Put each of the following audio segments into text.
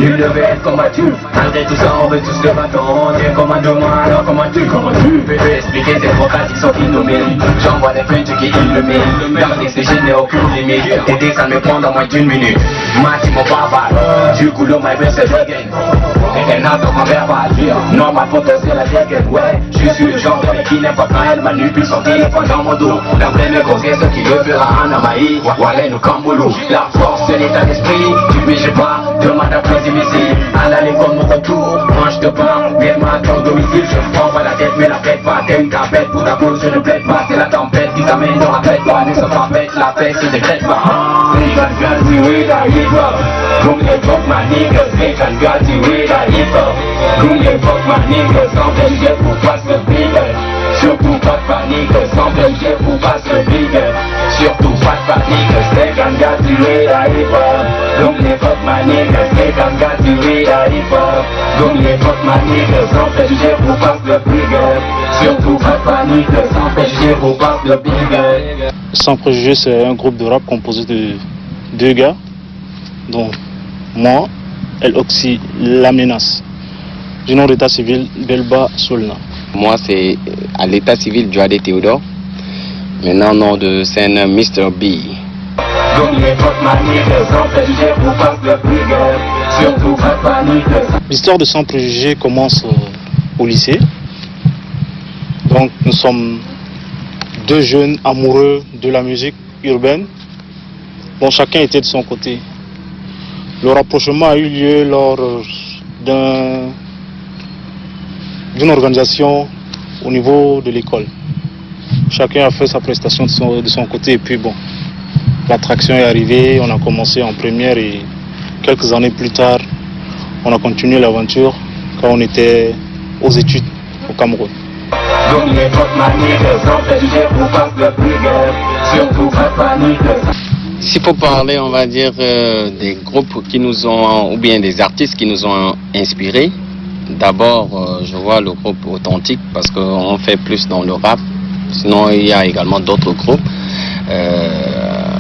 Nul ne veut être combattu. Malgré tout ça, on veut tous le bâton. Tiens, commande-moi, alors comment tu peux expliquer ces contradictions qui nous méritent. J'envoie des plaintes qui illuminent. Dans l'excès, n'est aucune limite. T'aider, ça me prend dans moins d'une minute. Mati mon barbare, du coup, l'homme est blessé, dégaine. Et qu'elle n'a pas en verbal. Non, ma potentiel la dégaine, ouais. Je suis le genre qui n'aime pas quand elle manipule son téléphone dans mon dos. La pleine grossesse qui le fera en Amaï. Voilà, nous camboulou. La force de l'état d'esprit. Tu piges pas, demande à plaisir ici. À l'aller comme mon retour, mange de pain. Viens-moi à ton domicile, je prends pas la tête, mais la fête pas. T'aimes ta bête pour ta peau, je ne plaide pas. C'est la tempête qui t'amène dans la fête pas. Nous sommes en fête, la paix se décrète pas. They can got you with a hip hop. Come les fuck my niggas. They can got you with a hip hop. Come les fuck my niggas. Sans danger pour passer le bigger. Surtout pas de panique, sans danger pour passer le bigger. Surtout pas de panique. They can got you with a hip hop. Come les fuck my niggas. They can got you with a hip hop. Come les fuck my niggas. Sans danger pour passer le bigger. Surtout pas de panique, sans danger pour passer le bigger. Sans préjugés, c'est un groupe de rap composé de deux gars, dont moi, El Oxy, La Menace, du nom d'état civil Belba Solna. Moi, c'est à l'état civil Joadé Théodore, maintenant nom de scène Mr. B. L'histoire de Sans préjugés commence au lycée. Donc nous sommes deux jeunes amoureux de la musique urbaine, dont chacun était de son côté. Le rapprochement a eu lieu lors d'une organisation au niveau de l'école. Chacun a fait sa prestation de son côté et puis bon, l'attraction est arrivée, on a commencé en première et quelques années plus tard, on a continué l'aventure quand on était aux études au Cameroun. S'il faut parler, on va dire, des groupes qui nous ont, ou bien des artistes qui nous ont inspirés, d'abord, je vois le groupe Authentique parce qu'on fait plus dans le rap. Sinon, il y a également d'autres groupes.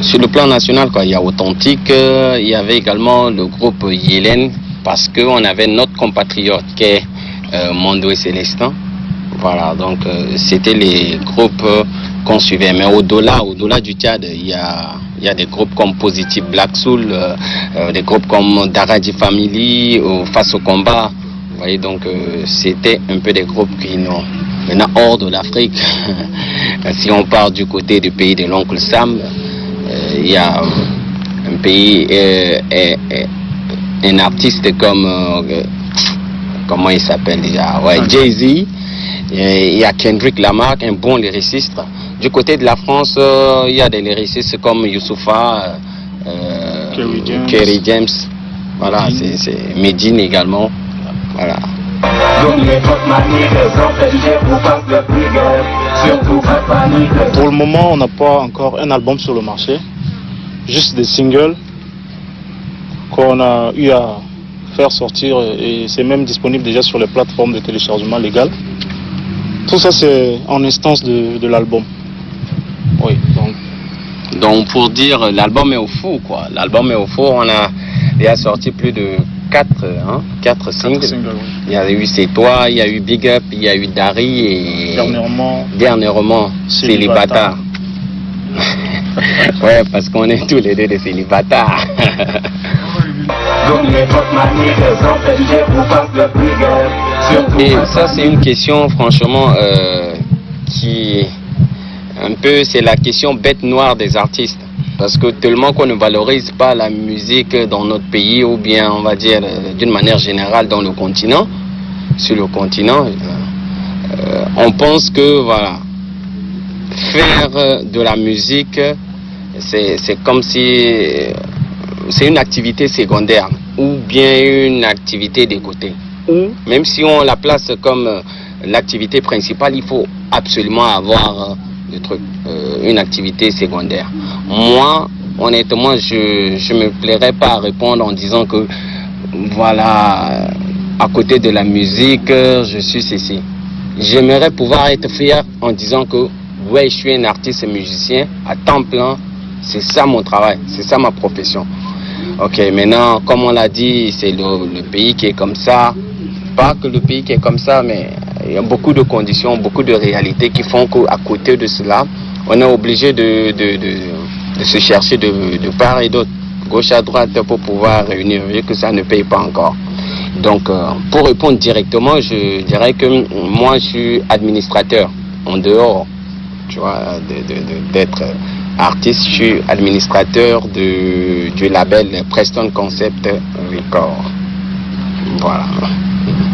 Sur le plan national, quoi, il y a Authentique, il y avait également le groupe Yélène parce qu'on avait notre compatriote qui est Mondo et Célestin. Voilà, donc c'était les groupes qu'on suivait. Mais au-delà du Tchad, il y a des groupes comme Positive Black Soul, des groupes comme Daradi Family, Face au combat. Vous voyez, donc c'était un peu des groupes qui n'ont... Maintenant, hors de l'Afrique, si on part du côté du pays de l'oncle Sam, il y a un pays, un artiste comme... comment il s'appelle déjà? Ouais, Jay-Z. Il y a Kendrick Lamar, un bon lyriciste. Du côté de la France, il y a des lyricistes comme Youssoupha, Kerry James. Voilà, c'est Medine également. Voilà. Pour le moment, on n'a pas encore un album sur le marché. Juste des singles qu'on a eu à faire sortir et c'est même disponible déjà sur les plateformes de téléchargement légal. Tout ça, c'est en instance de l'album. Oui, donc pour dire, l'album est au four, quoi. L'album est au four, il a sorti plus de 4 singles. Oui. Il y a eu C'est Toi, il y a eu Big Up, il y a eu Dari et dernièrement Célibataire. Ouais, parce qu'on est tous les deux des célibataires. Et ça, c'est une question, franchement, qui un peu, c'est la question bête noire des artistes. Parce que tellement qu'on ne valorise pas la musique dans notre pays, ou bien, on va dire, d'une manière générale, dans le continent, sur le continent, on pense que, voilà, faire de la musique, c'est comme si c'est une activité secondaire ou bien une activité de côté. Même si on la place comme l'activité principale, il faut absolument avoir une activité secondaire. Moi, honnêtement, je me plairais pas à répondre en disant que voilà, à côté de la musique, je suis ceci. J'aimerais pouvoir être fier en disant que ouais, je suis un artiste et musicien à temps plein. C'est ça mon travail, c'est ça ma profession. Ok, maintenant, comme on l'a dit, c'est le pays qui est comme ça. Pas que le pays qui est comme ça, mais il y a beaucoup de conditions, beaucoup de réalités qui font qu'à côté de cela, on est obligé de se chercher de part et d'autre, gauche à droite, pour pouvoir réunir, vu que ça ne paye pas encore. Donc, pour répondre directement, je dirais que moi, je suis administrateur, en dehors, tu vois, d'être artiste, je suis administrateur du label Preston Concept Record. Voilà.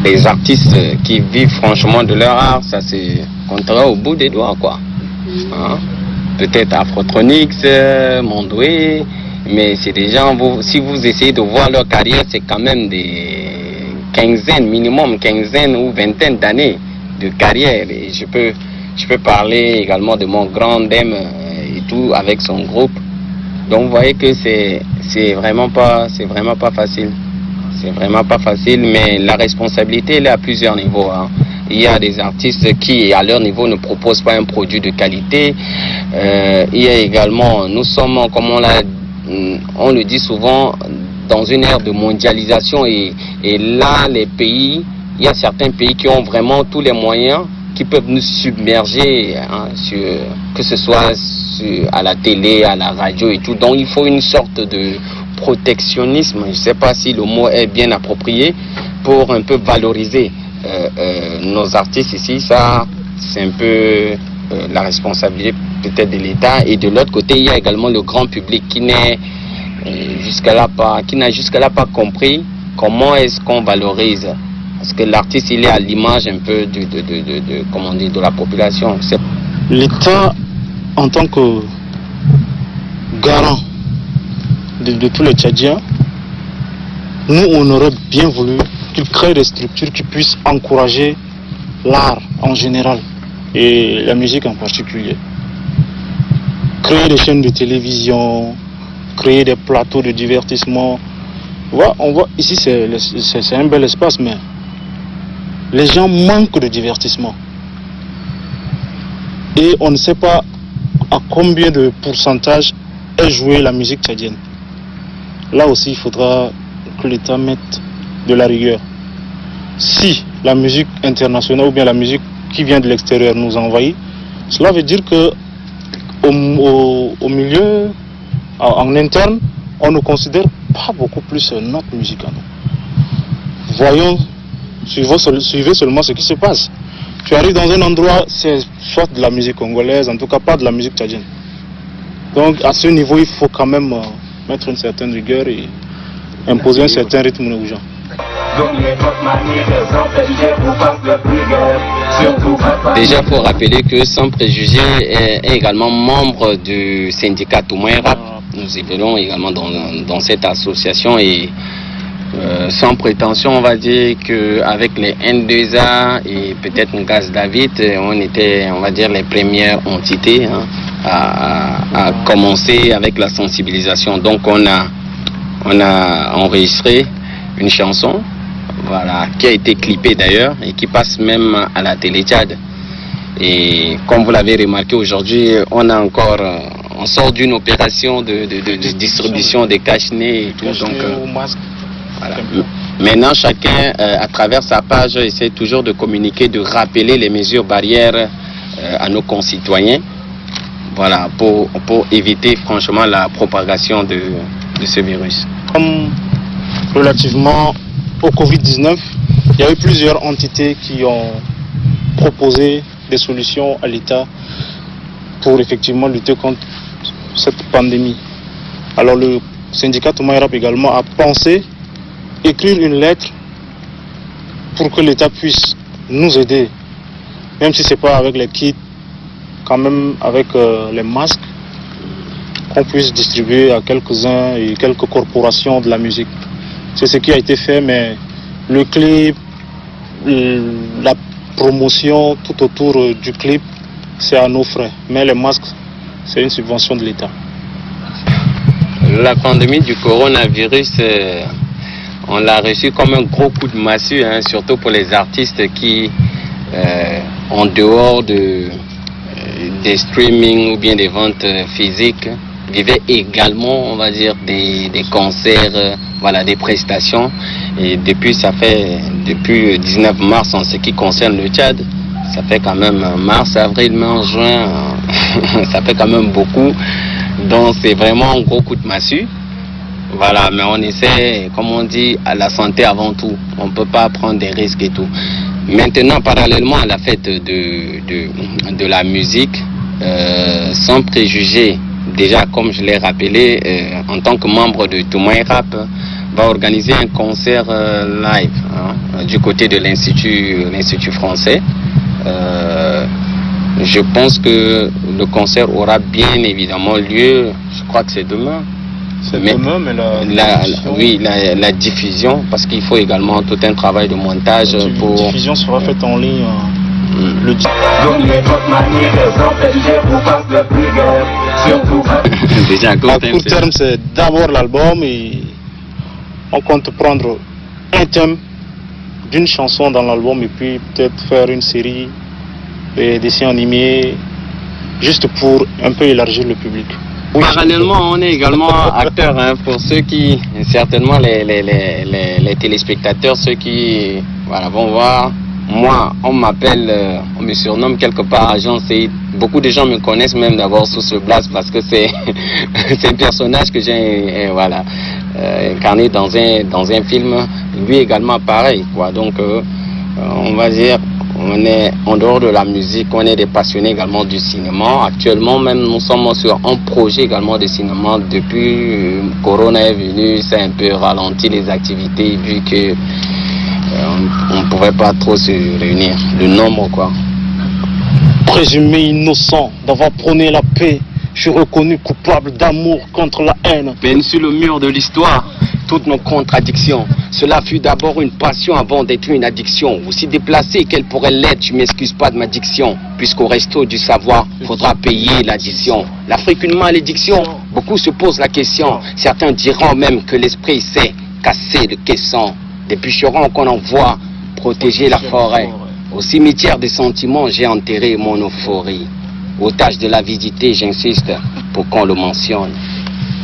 Les artistes qui vivent franchement de leur art, ça c'est comptera au bout des doigts, quoi. Hein? Peut-être Afrotronics, Mondoué, mais c'est des gens, si vous essayez de voir leur carrière, c'est quand même des minimum quinzaine ou vingtaine d'années de carrière. Et je peux parler également de mon grand Dem et tout avec son groupe. Donc vous voyez que c'est vraiment pas facile. C'est vraiment pas facile, mais la responsabilité elle est à plusieurs niveaux. Hein. Il y a des artistes qui, à leur niveau, ne proposent pas un produit de qualité. Il y a également, nous sommes, comme on le dit souvent, dans une ère de mondialisation et là, il y a certains pays qui ont vraiment tous les moyens qui peuvent nous submerger, hein, que ce soit à la télé, à la radio et tout. Donc il faut une sorte de protectionnisme, je ne sais pas si le mot est bien approprié, pour un peu valoriser nos artistes ici. Ça, c'est un peu la responsabilité peut-être de l'État. Et de l'autre côté, il y a également le grand public qui n'a jusqu'à là pas compris comment est-ce qu'on valorise. Parce que l'artiste, il est à l'image un peu de la population. L'État, en tant que garant de tous les Tchadiens, nous, on aurait bien voulu qu'il crée des structures qui puissent encourager l'art en général et la musique en particulier. Créer des chaînes de télévision, créer des plateaux de divertissement. On voit ici, c'est un bel espace, mais les gens manquent de divertissement. Et on ne sait pas à combien de pourcentage est jouée la musique tchadienne. Là aussi, il faudra que l'État mette de la rigueur. Si la musique internationale ou bien la musique qui vient de l'extérieur nous envahit, cela veut dire que au milieu, en interne, on ne considère pas beaucoup plus notre musique à nous. Voyons, suivez seulement ce qui se passe. Tu arrives dans un endroit, c'est soit de la musique congolaise, en tout cas pas de la musique tchadienne. Donc à ce niveau, il faut quand même mettre une certaine rigueur et imposer un certain rythme aux gens. Déjà, il faut rappeler que Sans Préjugés est également membre du syndicat Toumouen Rap. Nous évoluons également dans cette association et sans prétention, on va dire qu'avec les N2A et peut-être Ngaz David, on était, on va dire, les premières entités, hein, à commencer avec la sensibilisation. Donc on a enregistré une chanson, voilà, qui a été clippée d'ailleurs et qui passe même à la télé Tchad. Et comme vous l'avez remarqué aujourd'hui, on sort d'une opération de distribution des cache-nez et tout. Donc, voilà. Maintenant, chacun, à travers sa page, essaie toujours de communiquer, de rappeler les mesures barrières à nos concitoyens, voilà, pour éviter franchement la propagation de ce virus. Relativement au Covid-19, il y a eu plusieurs entités qui ont proposé des solutions à l'État pour effectivement lutter contre cette pandémie. Alors le syndicat Toumouen Rap également a pensé écrire une lettre pour que l'État puisse nous aider, même si ce n'est pas avec les kits, quand même avec les masques, qu'on puisse distribuer à quelques-uns et quelques corporations de la musique. C'est ce qui a été fait, mais le clip, la promotion tout autour du clip, c'est à nos frais. Mais les masques, c'est une subvention de l'État. La pandémie du coronavirus, on l'a reçu comme un gros coup de massue, hein, surtout pour les artistes qui, en dehors des streaming ou bien des ventes physiques, vivait également, on va dire, des concerts, voilà, des prestations. Et depuis, depuis le 19 mars en ce qui concerne le Tchad, ça fait quand même mars, avril, mai, juin, ça fait quand même beaucoup. Donc c'est vraiment un gros coup de massue. Voilà, mais on essaie, comme on dit, à la santé avant tout. On ne peut pas prendre des risques et tout. Maintenant, parallèlement à la fête de la musique, sans préjugés, déjà comme je l'ai rappelé, en tant que membre de Toumaï Rap, va organiser un concert live du côté de l'Institut français. Je pense que le concert aura bien évidemment lieu, je crois que c'est demain. C'est demain, mais la diffusion, parce qu'il faut également tout un travail de montage pour... La diffusion sera faite en ligne le 10. Déjà, à court terme, c'est d'abord l'album et on compte prendre un thème d'une chanson dans l'album et puis peut-être faire une série de dessins animés juste pour un peu élargir le public. Parallèlement, on est également acteurs, pour ceux qui, certainement les téléspectateurs, ceux qui voilà, vont voir. Moi, on m'appelle, on me surnomme quelque part Agent Seyd. Beaucoup de gens me connaissent même d'abord sous ce blast parce que c'est un personnage que j'ai voilà, incarné dans un film. Lui également pareil, quoi. Donc, on va dire, on est en dehors de la musique, on est des passionnés également du cinéma. Actuellement même, nous sommes sur un projet également de cinéma. Depuis Corona est venu, ça a un peu ralenti les activités vu que on ne pouvait pas trop se réunir. Le nombre, quoi. Présumé innocent d'avoir prôné la paix, je suis reconnu coupable d'amour contre la haine. Peine sur le mur de l'histoire, toutes nos contradictions. Cela fut d'abord une passion avant d'être une addiction. Aussi déplacée qu'elle pourrait l'être, je m'excuse pas de ma diction. Puisqu'au resto du savoir, faudra payer l'addition. L'Afrique une malédiction, beaucoup se posent la question. Certains diront même que l'esprit sait casser le caisson. Des bûcherons qu'on envoie protéger la forêt. Au cimetière des sentiments, j'ai enterré mon euphorie. Otage de l'avidité, j'insiste pour qu'on le mentionne.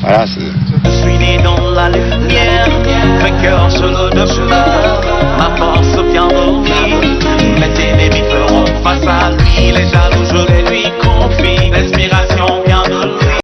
Voilà, c'est... Je suis né dans la lumière, mes cœurs sur le demeure, ma force bien dormie. Mes ennemis feront face à lui, les jaloux